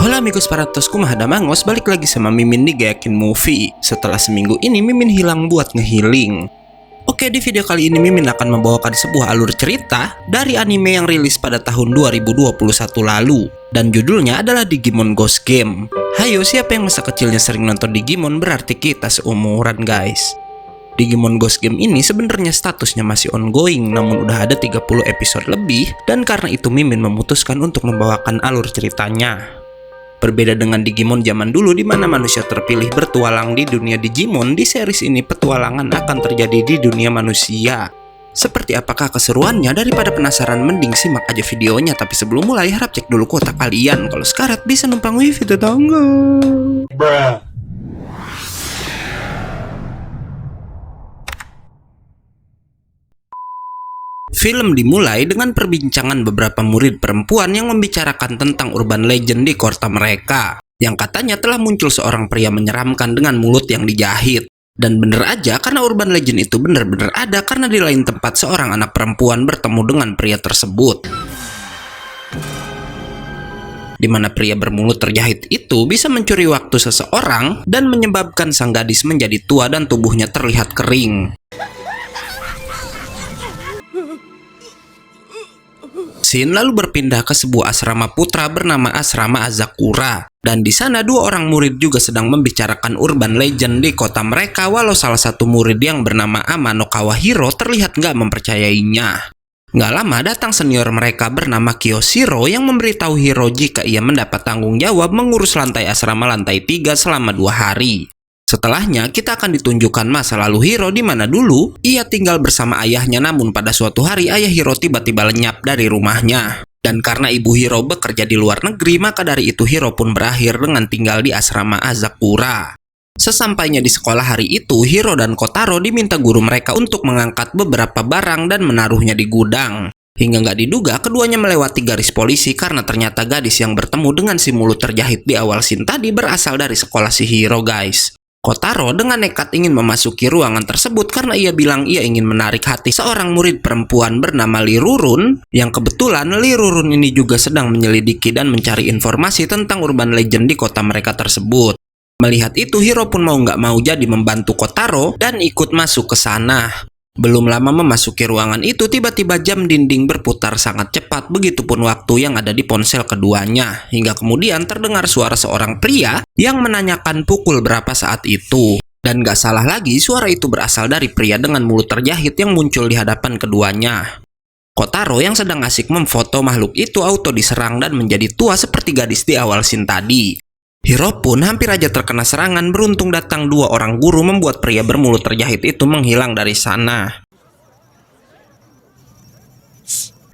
Halo amigos paratos, kumaha mangos, balik lagi sama Mimin di Gayakin Movie. Setelah seminggu ini Mimin hilang buat ngehealing. Oke, di video kali ini Mimin akan membawakan sebuah alur cerita dari anime yang rilis pada tahun 2021 lalu. Dan judulnya adalah Digimon Ghost Game. Hayo, siapa yang masa kecilnya sering nonton Digimon berarti kita seumuran guys. Digimon Ghost Game ini sebenarnya statusnya masih ongoing, namun udah ada 30 episode lebih, dan karena itu Mimin memutuskan untuk membawakan alur ceritanya. Berbeda dengan Digimon zaman dulu di mana manusia terpilih bertualang di dunia Digimon, di series ini petualangan akan terjadi di dunia manusia. Seperti apakah keseruannya? Daripada penasaran, mending simak aja videonya. Tapi sebelum mulai, harap cek dulu kuota kalian. Kalau sekarat bisa numpang wifi tetangga. Bruh. Film dimulai dengan perbincangan beberapa murid perempuan yang membicarakan tentang urban legend di kota mereka, yang katanya telah muncul seorang pria menyeramkan dengan mulut yang dijahit. Dan bener aja, karena urban legend itu bener-bener ada, karena di lain tempat seorang anak perempuan bertemu dengan pria tersebut. Di mana pria bermulut terjahit itu bisa mencuri waktu seseorang dan menyebabkan sang gadis menjadi tua dan tubuhnya terlihat kering. Scene lalu berpindah ke sebuah asrama putra bernama Asrama Azakura, dan di sana dua orang murid juga sedang membicarakan urban legend di kota mereka, walau salah satu murid yang bernama Amano Kawahiro terlihat nggak mempercayainya. Nggak lama datang senior mereka bernama Kiyoshiro yang memberitahu Hiro jika ia mendapat tanggung jawab mengurus lantai asrama lantai 3 selama 2 hari. Setelahnya, kita akan ditunjukkan masa lalu Hiro di mana dulu ia tinggal bersama ayahnya, namun pada suatu hari ayah Hiro tiba-tiba lenyap dari rumahnya. Dan karena ibu Hiro bekerja di luar negeri, maka dari itu Hiro pun berakhir dengan tinggal di asrama Azakura. Sesampainya di sekolah hari itu, Hiro dan Kotaro diminta guru mereka untuk mengangkat beberapa barang dan menaruhnya di gudang. Hingga nggak diduga, keduanya melewati garis polisi karena ternyata gadis yang bertemu dengan si mulut terjahit di awal scene tadi berasal dari sekolah si Hiro guys. Kotaro dengan nekat ingin memasuki ruangan tersebut karena ia bilang ia ingin menarik hati seorang murid perempuan bernama Lirurun, yang kebetulan Lirurun ini juga sedang menyelidiki dan mencari informasi tentang urban legend di kota mereka tersebut. Melihat itu, Hiro pun mau nggak mau jadi membantu Kotaro dan ikut masuk ke sana. Belum lama memasuki ruangan itu, tiba-tiba jam dinding berputar sangat cepat, begitupun waktu yang ada di ponsel keduanya. Hingga kemudian terdengar suara seorang pria yang menanyakan pukul berapa saat itu. Dan gak salah lagi, suara itu berasal dari pria dengan mulut terjahit yang muncul di hadapan keduanya. Kotaro yang sedang asik memfoto makhluk itu auto diserang dan menjadi tua seperti gadis di awal scene tadi. Hiro pun hampir aja terkena serangan, beruntung datang dua orang guru membuat pria bermulut terjahit itu menghilang dari sana.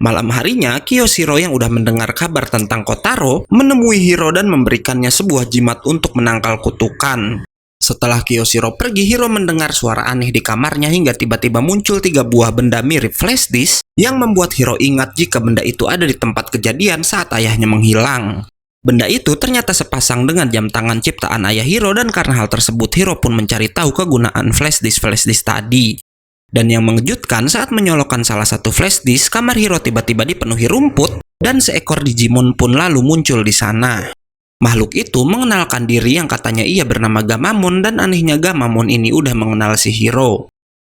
Malam harinya, Kiyoshiro yang udah mendengar kabar tentang Kotaro menemui Hiro dan memberikannya sebuah jimat untuk menangkal kutukan. Setelah Kiyoshiro pergi, Hiro mendengar suara aneh di kamarnya hingga tiba-tiba muncul 3 buah benda mirip flash disk yang membuat Hiro ingat jika benda itu ada di tempat kejadian saat ayahnya menghilang. Benda itu ternyata sepasang dengan jam tangan ciptaan ayah Hiro, dan karena hal tersebut Hiro pun mencari tahu kegunaan flash disk tadi. Dan yang mengejutkan, saat menyolokkan salah satu flash disk, kamar Hiro tiba-tiba dipenuhi rumput dan seekor Digimon pun lalu muncul di sana. Makhluk itu mengenalkan diri yang katanya ia bernama Gamamon, dan anehnya Gamamon ini udah mengenal si Hiro.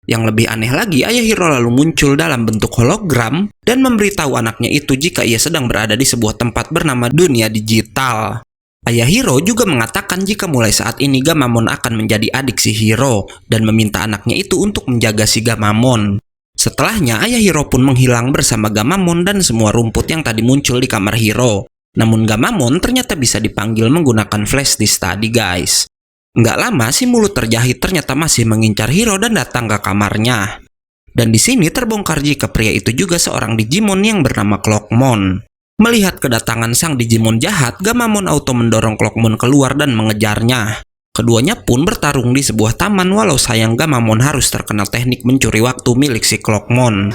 Yang lebih aneh lagi, ayah Hiro lalu muncul dalam bentuk hologram dan memberitahu anaknya itu jika ia sedang berada di sebuah tempat bernama dunia digital. Ayah Hiro juga mengatakan jika mulai saat ini Gamamon akan menjadi adik si Hiro dan meminta anaknya itu untuk menjaga si Gamamon. Setelahnya, ayah Hiro pun menghilang bersama Gamamon dan semua rumput yang tadi muncul di kamar Hiro. Namun Gamamon ternyata bisa dipanggil menggunakan flash disk tadi guys. Nggak lama, si mulut terjahit ternyata masih mengincar Hiro dan datang ke kamarnya. Dan di sini terbongkar jika pria itu juga seorang Digimon yang bernama Clockmon. Melihat kedatangan sang Digimon jahat, Gamamon auto mendorong Clockmon keluar dan mengejarnya. Keduanya pun bertarung di sebuah taman, walau sayang Gamamon harus terkena teknik mencuri waktu milik si Clockmon.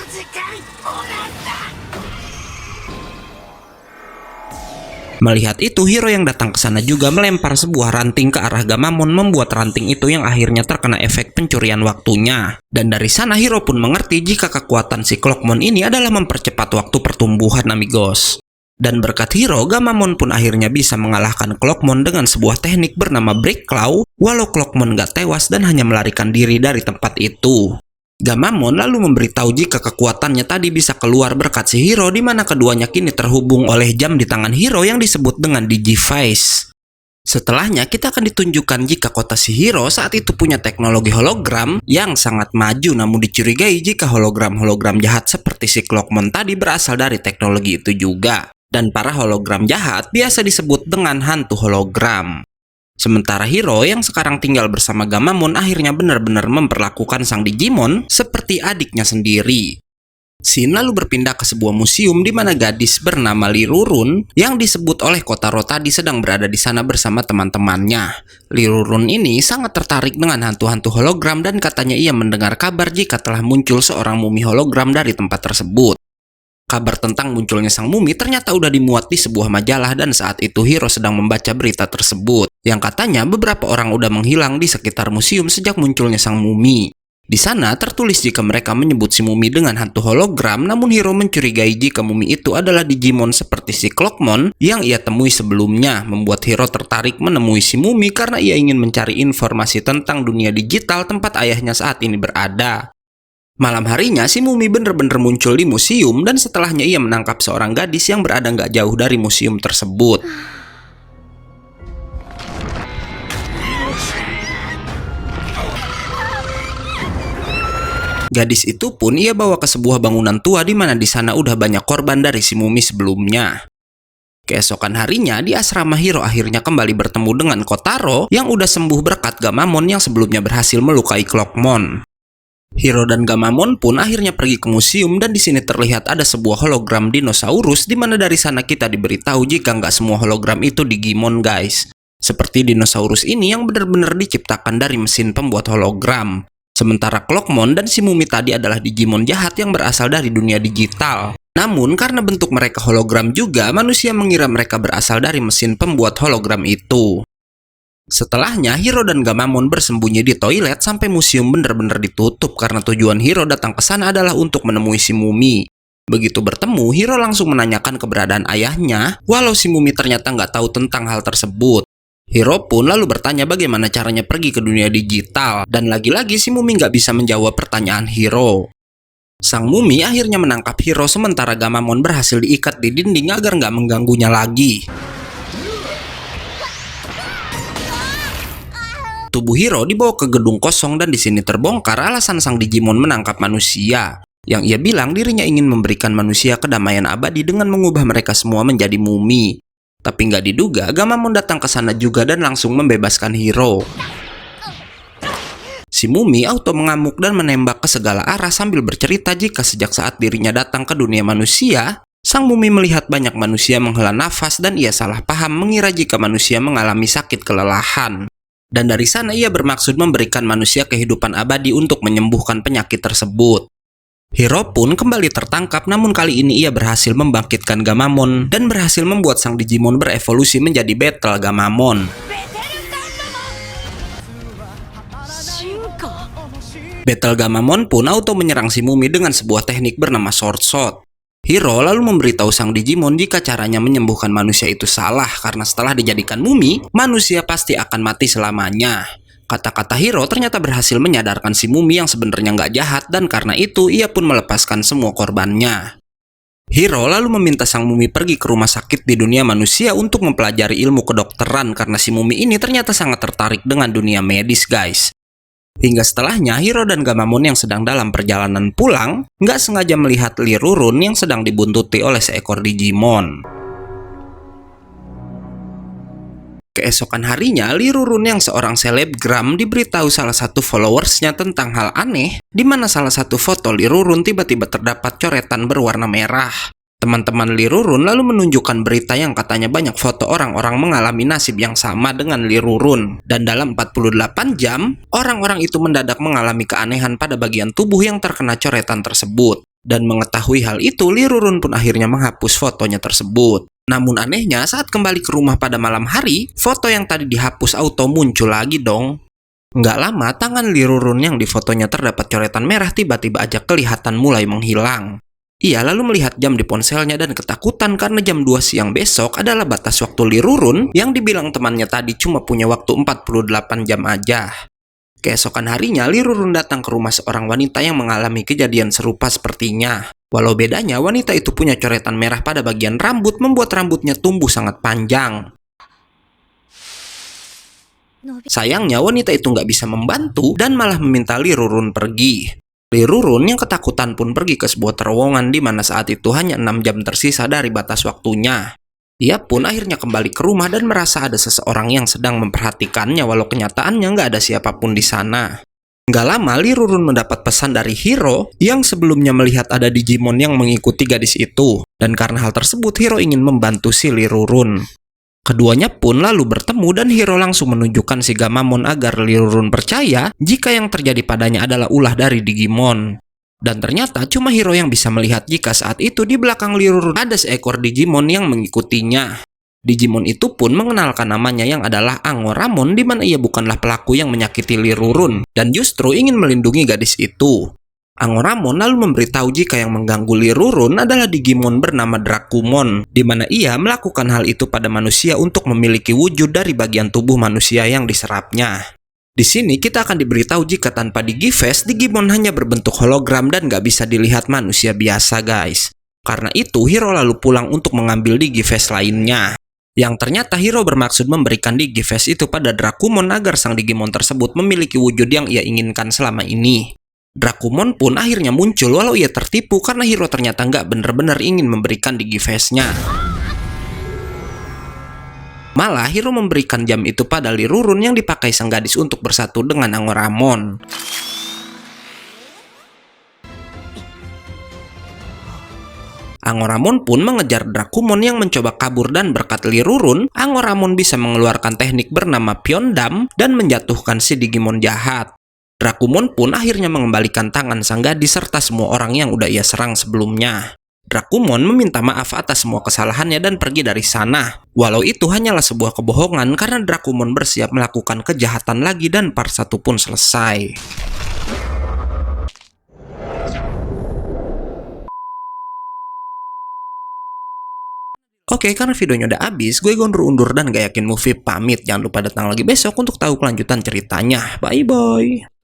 Melihat itu, Hiro yang datang ke sana juga melempar sebuah ranting ke arah Gamamon, membuat ranting itu yang akhirnya terkena efek pencurian waktunya. Dan dari sana Hiro pun mengerti jika kekuatan si Clockmon ini adalah mempercepat waktu pertumbuhan amigos. Dan berkat Hiro, Gamamon pun akhirnya bisa mengalahkan Clockmon dengan sebuah teknik bernama Break Claw, walau Clockmon gak tewas dan hanya melarikan diri dari tempat itu. Gamamon lalu memberitahu jika kekuatannya tadi bisa keluar berkat si Hiro, di mana keduanya kini terhubung oleh jam di tangan Hiro yang disebut dengan Digivice. Setelahnya kita akan ditunjukkan jika kota si Hiro saat itu punya teknologi hologram yang sangat maju, namun dicurigai jika hologram-hologram jahat seperti si Clockmon tadi berasal dari teknologi itu juga. Dan para hologram jahat biasa disebut dengan hantu hologram. Sementara Hiro yang sekarang tinggal bersama Gamamon akhirnya benar-benar memperlakukan sang Digimon seperti adiknya sendiri. Shin lalu berpindah ke sebuah museum di mana gadis bernama Lirurun yang disebut oleh Kotaro tadi sedang berada di sana bersama teman-temannya. Lirurun ini sangat tertarik dengan hantu-hantu hologram dan katanya ia mendengar kabar jika telah muncul seorang mumi hologram dari tempat tersebut. Kabar tentang munculnya sang mumi ternyata udah dimuat di sebuah majalah dan saat itu Hiro sedang membaca berita tersebut yang katanya beberapa orang udah menghilang di sekitar museum sejak munculnya sang mumi. Di sana tertulis jika mereka menyebut si mumi dengan hantu hologram, namun Hiro mencurigai jika mumi itu adalah Digimon seperti si Clockmon yang ia temui sebelumnya, membuat Hiro tertarik menemui si mumi karena ia ingin mencari informasi tentang dunia digital tempat ayahnya saat ini berada. Malam harinya, si mumi bener-bener muncul di museum dan setelahnya ia menangkap seorang gadis yang berada nggak jauh dari museum tersebut. Gadis itu pun ia bawa ke sebuah bangunan tua di mana di sana udah banyak korban dari si mumi sebelumnya. Keesokan harinya, di asrama Hiro akhirnya kembali bertemu dengan Kotaro yang udah sembuh berkat Gamamon yang sebelumnya berhasil melukai Clockmon. Hiro dan Gamamon pun akhirnya pergi ke museum dan di sini terlihat ada sebuah hologram dinosaurus di mana dari sana kita diberitahu jika nggak semua hologram itu Digimon guys. Seperti dinosaurus ini yang benar-benar diciptakan dari mesin pembuat hologram. Sementara Clockmon dan si mumi tadi adalah Digimon jahat yang berasal dari dunia digital. Namun karena bentuk mereka hologram juga, manusia mengira mereka berasal dari mesin pembuat hologram itu. Setelahnya, Hiro dan Gamamon bersembunyi di toilet sampai museum benar-benar ditutup karena tujuan Hiro datang ke sana adalah untuk menemui si mumi. Begitu bertemu, Hiro langsung menanyakan keberadaan ayahnya, walau si mumi ternyata nggak tahu tentang hal tersebut. Hiro pun lalu bertanya bagaimana caranya pergi ke dunia digital, dan lagi-lagi si mumi nggak bisa menjawab pertanyaan Hiro. Sang mumi akhirnya menangkap Hiro sementara Gamamon berhasil diikat di dinding agar nggak mengganggunya lagi. Tubuh Hiro dibawa ke gedung kosong dan di sini terbongkar alasan sang Digimon menangkap manusia. Yang ia bilang dirinya ingin memberikan manusia kedamaian abadi dengan mengubah mereka semua menjadi mumi. Tapi nggak diduga, Gamamon datang ke sana juga dan langsung membebaskan Hiro. Si mumi auto mengamuk dan menembak ke segala arah sambil bercerita jika sejak saat dirinya datang ke dunia manusia, sang mumi melihat banyak manusia menghela nafas dan ia salah paham mengira jika manusia mengalami sakit kelelahan. Dan dari sana ia bermaksud memberikan manusia kehidupan abadi untuk menyembuhkan penyakit tersebut. Hiro pun kembali tertangkap, namun kali ini ia berhasil membangkitkan Gamamon dan berhasil membuat sang Digimon berevolusi menjadi Battle Gamamon. Battle Gamamon pun auto menyerang si mumi dengan sebuah teknik bernama Sword Shot. Hiro lalu memberitahu sang Digimon jika caranya menyembuhkan manusia itu salah karena setelah dijadikan mumi, manusia pasti akan mati selamanya. Kata-kata Hiro ternyata berhasil menyadarkan si mumi yang sebenarnya nggak jahat dan karena itu ia pun melepaskan semua korbannya. Hiro lalu meminta sang mumi pergi ke rumah sakit di dunia manusia untuk mempelajari ilmu kedokteran karena si mumi ini ternyata sangat tertarik dengan dunia medis guys. Hingga setelahnya, Hiro dan Gamamon yang sedang dalam perjalanan pulang, nggak sengaja melihat Lirurun yang sedang dibuntuti oleh seekor Digimon. Keesokan harinya, Lirurun yang seorang selebgram diberitahu salah satu followersnya tentang hal aneh, di mana salah satu foto Lirurun tiba-tiba terdapat coretan berwarna merah. Teman-teman Lirurun lalu menunjukkan berita yang katanya banyak foto orang-orang mengalami nasib yang sama dengan Lirurun. Dan dalam 48 jam, orang-orang itu mendadak mengalami keanehan pada bagian tubuh yang terkena coretan tersebut. Dan mengetahui hal itu, Lirurun pun akhirnya menghapus fotonya tersebut. Namun anehnya, saat kembali ke rumah pada malam hari, foto yang tadi dihapus auto muncul lagi dong. Nggak lama, tangan Lirurun yang di fotonya terdapat coretan merah tiba-tiba aja kelihatan mulai menghilang. Ia lalu melihat jam di ponselnya dan ketakutan karena jam 2 siang besok adalah batas waktu Li Rurun yang dibilang temannya tadi cuma punya waktu 48 jam aja. Keesokan harinya, Li Rurun datang ke rumah seorang wanita yang mengalami kejadian serupa sepertinya. Walau bedanya, wanita itu punya coretan merah pada bagian rambut membuat rambutnya tumbuh sangat panjang. Sayangnya, wanita itu nggak bisa membantu dan malah meminta Li Rurun pergi. Li Rurun yang ketakutan pun pergi ke sebuah terowongan di mana saat itu hanya 6 jam tersisa dari batas waktunya. Ia pun akhirnya kembali ke rumah dan merasa ada seseorang yang sedang memperhatikannya walau kenyataannya nggak ada siapapun di sana. Nggak lama, Li Rurun mendapat pesan dari Hiro yang sebelumnya melihat ada Digimon yang mengikuti gadis itu. Dan karena hal tersebut, Hiro ingin membantu si Li Rurun. Keduanya pun lalu bertemu dan Hiro langsung menunjukkan si Gamamon agar Li Rurun percaya jika yang terjadi padanya adalah ulah dari Digimon. Dan ternyata cuma Hiro yang bisa melihat jika saat itu di belakang Li Rurun ada seekor Digimon yang mengikutinya. Digimon itu pun mengenalkan namanya yang adalah Angoramon, di mana ia bukanlah pelaku yang menyakiti Li Rurun dan justru ingin melindungi gadis itu. Angoramon lalu memberitahu jika yang mengganggu Li Rurun adalah Digimon bernama Dracumon, di mana ia melakukan hal itu pada manusia untuk memiliki wujud dari bagian tubuh manusia yang diserapnya. Di sini kita akan diberitahu jika tanpa Digiface, Digimon hanya berbentuk hologram dan nggak bisa dilihat manusia biasa, guys. Karena itu, Hiro lalu pulang untuk mengambil Digiface lainnya. Yang ternyata Hiro bermaksud memberikan Digiface itu pada Dracumon agar sang Digimon tersebut memiliki wujud yang ia inginkan selama ini. Dracumon pun akhirnya muncul walau ia tertipu karena Hiro ternyata nggak bener-bener ingin memberikan Digiface-nya. Malah Hiro memberikan jam itu pada Li Rurun yang dipakai sang gadis untuk bersatu dengan Angoramon. Angoramon pun mengejar Dracumon yang mencoba kabur dan berkat Li Rurun, Angoramon bisa mengeluarkan teknik bernama Pyondam dan menjatuhkan si Digimon jahat. Dracumon pun akhirnya mengembalikan tangan sang gadis serta semua orang yang udah ia serang sebelumnya. Dracumon meminta maaf atas semua kesalahannya dan pergi dari sana. Walau itu hanyalah sebuah kebohongan karena Dracumon bersiap melakukan kejahatan lagi dan part 1 pun selesai. Oke, karena videonya udah habis, gue undur dan gak yakin movie pamit. Jangan lupa datang lagi besok untuk tahu kelanjutan ceritanya. Bye-bye.